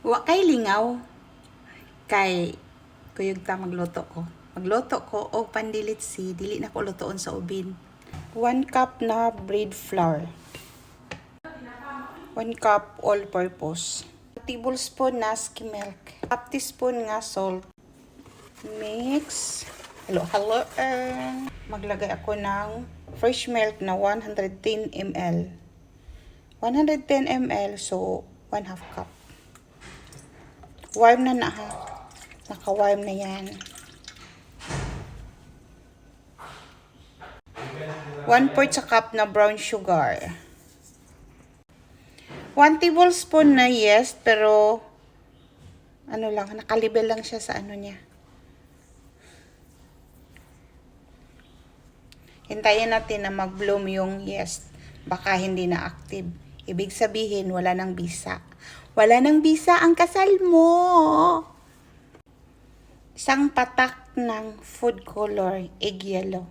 Wa kay lingaw. Kay kuyog ta magluto ko. Magluto ko og pandilitsi, dili na ko lutoon sa ubin. 1 cup na bread flour. 1 cup all-purpose. Tablespoon na skim milk. Half teaspoon nga salt. Mix. Halo. Maglagay ako ng fresh milk na 110 ml. 110 ml, so 1/2 cup. Warm na ha. Naka-warm na yan. 1/4 sa cup na brown sugar. 1 tablespoon na yeast, pero ano lang, nakalibel lang siya sa ano niya. Hintayin natin na mag-bloom yung yeast. Baka hindi na active. Ibig sabihin, wala nang bisa. Wala nang bisa ang kasal mo. Isang patak ng food color, egg yellow.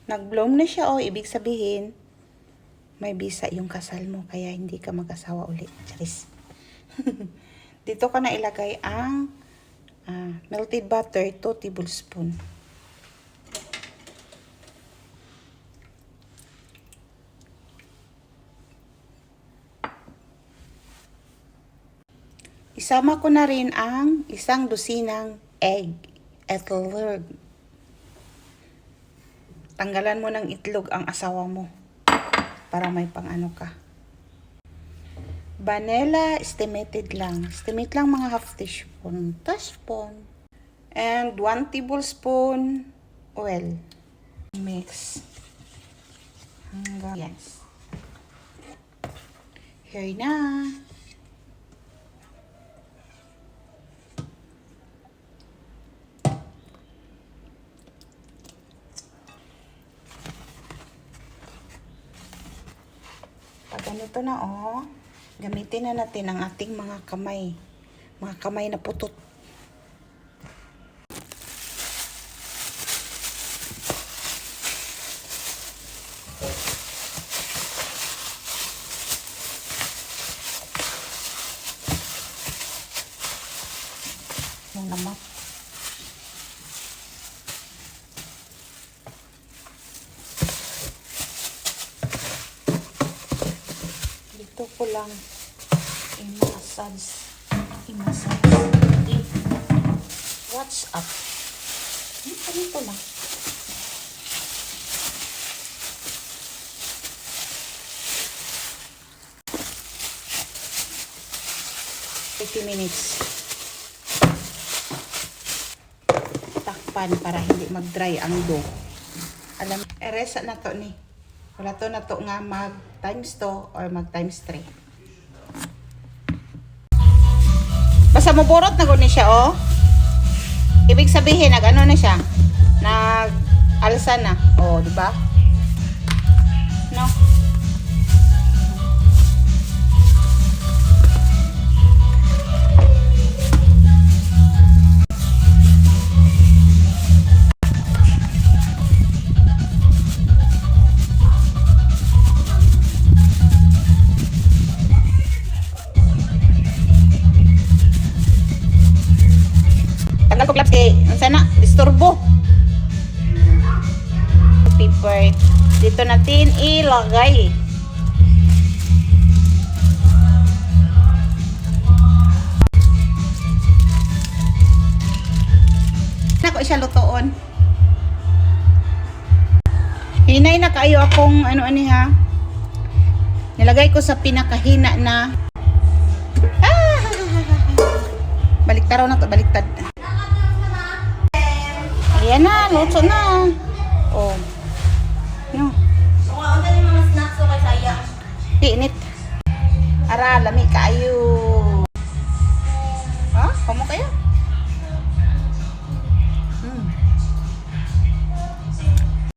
Nag-bloom na siya, ibig sabihin, may bisa yung kasal mo, kaya hindi ka mag-asawa ulit. Charis. Dito ka na ilagay ang melted butter, 2 tablespoon. Isama ko na rin ang 1 dosinang egg. Itlog. Tanggalan mo ng itlog ang asawa mo para may pang-ano ka. Vanilla, estimated lang. Estimate lang mga half teaspoon. And 1 tablespoon oil. Mix. Hanggang yes. Here na. Pag ganito na gamitin na natin ang ating mga kamay. Mga kamay na putot. Yung naman. Dito ko lang i-massage. What's up? Dito lang. Minutes. Takpan para hindi mag-dry ang dough. Alam, eresa na to ni. Wala to na to nga mag times 2 or mag times 3. Basta maborot na guni siya Ibig sabihin nag-ano na siya. Nag-alsa na. Di ba? No. Tanggal ko claps kay sana disturbo. Paper dito natin ilagay. Nako siya lutoon. Hinay na kayo akong ani ha. Nilagay ko sa pinakahina na. Baliktad na to, baliktad. Ayan na, luto na. No. Kung ano yung mga snacks o kay sayang. Init. Ara, lami kaayo.